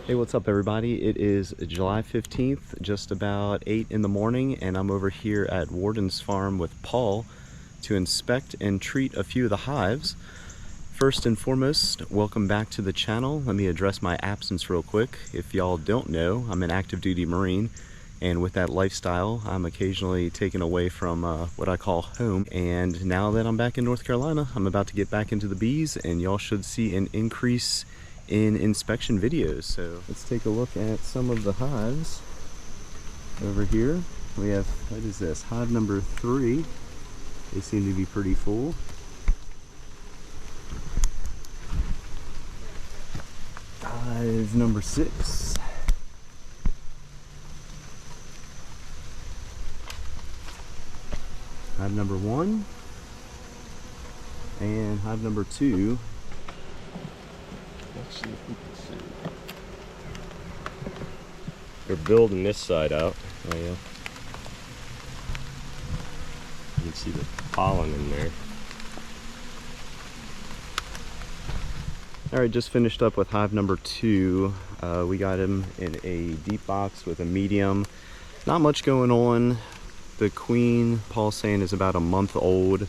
Hey, what's up everybody? It is July 15th, just about 8 in the morning, and I'm over here at Warden's farm with Paul to inspect and treat a few of the hives. First and foremost, welcome back to the channel. Let me address my absence real quick. If y'all don't know, I'm an active duty Marine, and with that lifestyle, I'm occasionally taken away from what I call home. And now that I'm back in North Carolina, I'm about to get back into the bees, and y'all should see an increase in inspection videos. So let's take a look at some of the hives over here. We have, what is this, hive number 3. They seem to be pretty full. Hive number 6. Hive number 1. And hive number 2. Let's see if we can see. They're building this side out. Oh yeah. You can see the pollen in there. Alright, just finished up with hive number 2. We got him in a deep box with a medium. Not much going on. The queen, Paul's saying, is about a month old.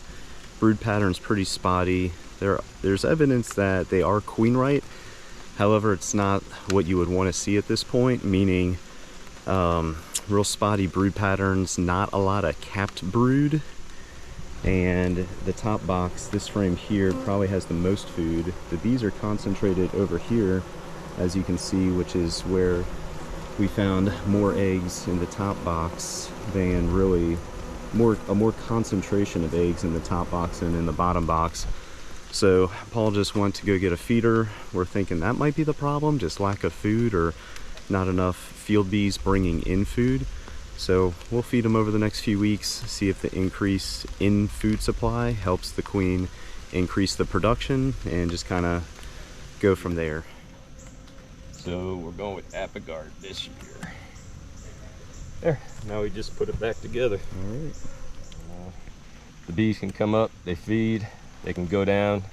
Brood pattern's pretty spotty. There's evidence that they are queen right. However, it's not what you would want to see at this point, meaning real spotty brood patterns, not a lot of capped brood. And the top box, this frame here, probably has the most food. The bees are concentrated over here, as you can see, which is where we found more eggs in the top box than really a more concentration of eggs in the top box than in the bottom box. So Paul just went to go get a feeder. We're thinking that might be the problem, just lack of food or not enough field bees bringing in food. So we'll feed them over the next few weeks, see if the increase in food supply helps the queen increase the production, and just kind of go from there. So we're going with Apigard this year. There, now we just put it back together. All right. The bees can come up, they feed, they can go down,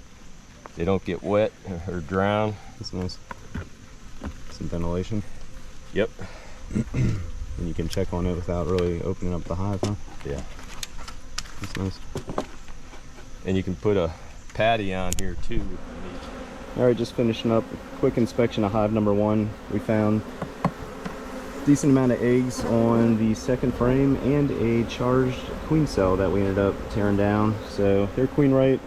they don't get wet or drown. That's nice. Some ventilation. Yep. And you can check on it without really opening up the hive, huh? Yeah. That's nice. And you can put a patty on here too. Alright, just finishing up. Quick inspection of hive number 1. We found a decent amount of eggs on the second frame and a charged queen cell that we ended up tearing down. So they're queen right.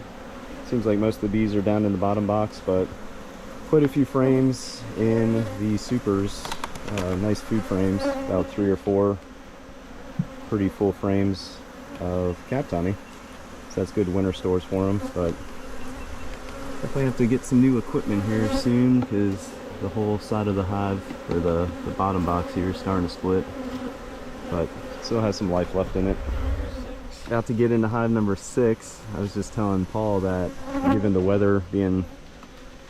Seems like most of the bees are down in the bottom box, but quite a few frames in the supers. Nice food frames, about 3 or 4 pretty full frames of capped honey. So that's good winter stores for them, but definitely have to get some new equipment here soon because the whole side of the hive, or the bottom box here, is starting to split, but still has some life left in it. About to get into hive number 6. I was just telling Paul that given the weather being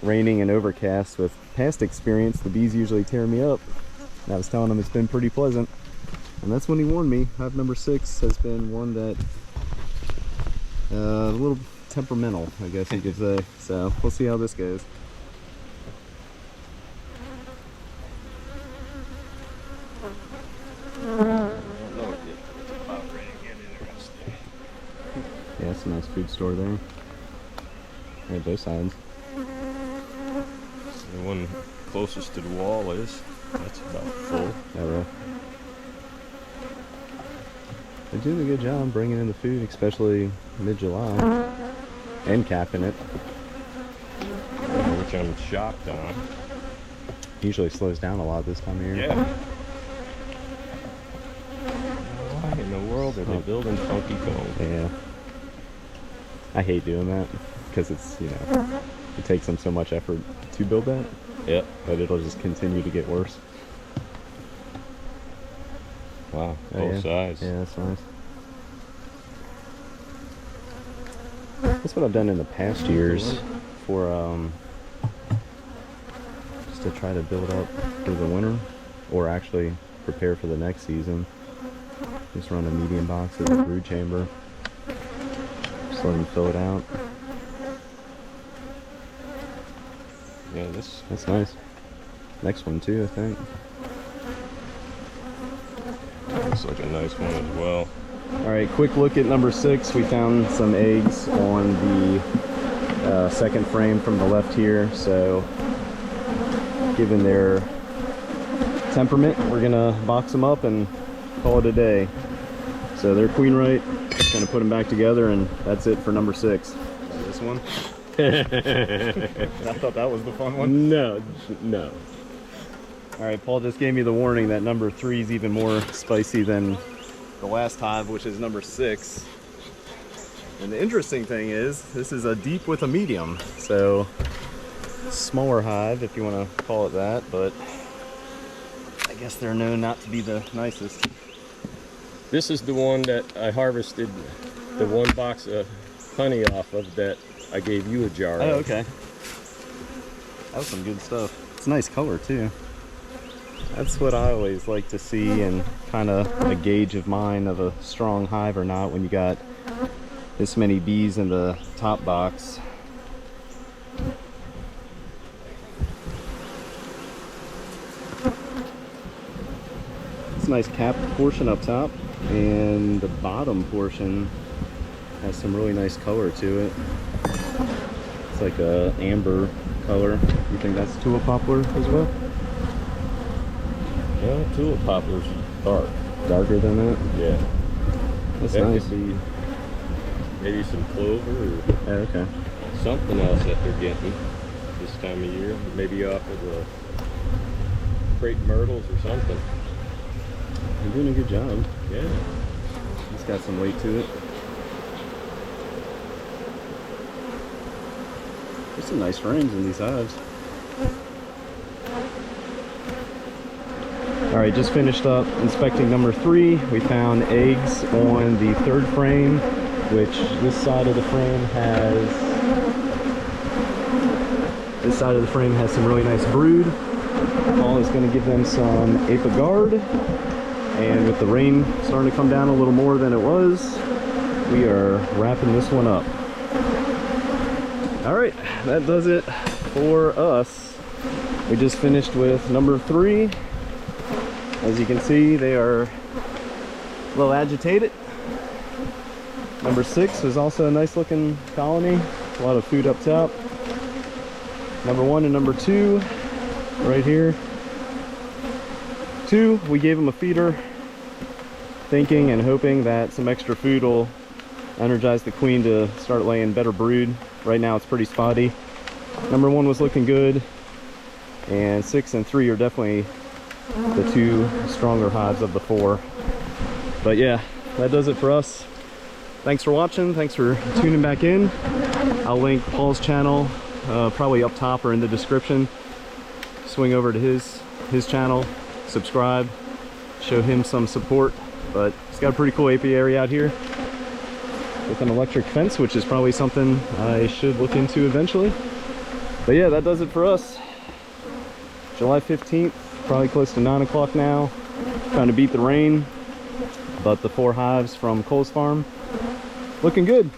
raining and overcast, with past experience, the bees usually tear me up. And I was telling him it's been pretty pleasant, and that's when he warned me. Hive number 6 has been one that a little temperamental, I guess you could say. So we'll see how this goes. Yeah, it's a nice food store there. Right, both sides. The one closest to the wall that's about full. Oh, really? They're doing a good job bringing in the food, especially mid-July, and capping it. Which I'm shocked on. Usually slows down a lot this time of year. Yeah. Why in the world are they building funky combs? Yeah. I hate doing that because it's, you know, it takes them so much effort to build that. Yep. But it'll just continue to get worse. Wow, Oh, both yeah. sides. Yeah, that's nice. That's what I've done in the past years for just to try to build up for the winter, or actually prepare for the next season. Just run a medium box as a brood chamber. Just let them fill it out. Yeah, That's nice. Next one too, I think. Looks like a nice one as well. All right, quick look at number 6. We found some eggs on the second frame from the left here. So given their temperament, we're gonna box them up and call it a day. So they're queen right. Just gonna put them back together, and that's it for number 6. This one. I thought that was the fun one. No. All right, Paul just gave me the warning that number 3 is even more spicy than the last hive, which is number 6. And the interesting thing is, this is a deep with a medium, so smaller hive, if you want to call it that, but I guess they're known not to be the nicest. This is the one that I harvested the one box of honey off of that I gave you a jar of. Oh, okay. That was some good stuff. It's a nice color too. That's what I always like to see, and kind of a gauge of mine of a strong hive or not when you got this many bees in the top box. It's a nice capped portion up top, and the bottom portion has some really nice color to it. It's like a amber color. You think that's tulip poplar as well? Yeah, tulip poplar's dark. Darker than that? Yeah. That's that nice. Could be maybe some clover or Oh, okay. something else that they're getting this time of year. Maybe off of the crepe myrtles or something. You're doing a good job. Yeah. It's got some weight to it. There's some nice frames in these hives. All right, just finished up inspecting number 3. We found eggs on the 3rd frame, which this side of the frame has some really nice brood. Paul is going to give them some apagard, and with the rain starting to come down a little more than it was, we are wrapping this one up. All right, that does it for us. We just finished with number 3. As you can see, they are a little agitated. Number 6 is also a nice looking colony. A lot of food up top. Number 1 and number 2 right here. 2, we gave them a feeder, thinking and hoping that some extra food will energize the queen to start laying better brood. Right now it's pretty spotty. Number 1 was looking good, and 6 and 3 are definitely the 2 stronger hives of the 4. But yeah, that does it for us. Thanks for watching. Thanks for tuning back in. I'll link Paul's channel probably up top or in the description. Swing over to his channel, subscribe, show him some support. But he's got a pretty cool apiary out here with an electric fence, which is probably something I should look into eventually. But yeah, that does it for us. July 15th. Probably close to 9 o'clock now. Trying to beat the rain, but the 4 hives from Cole's farm looking good.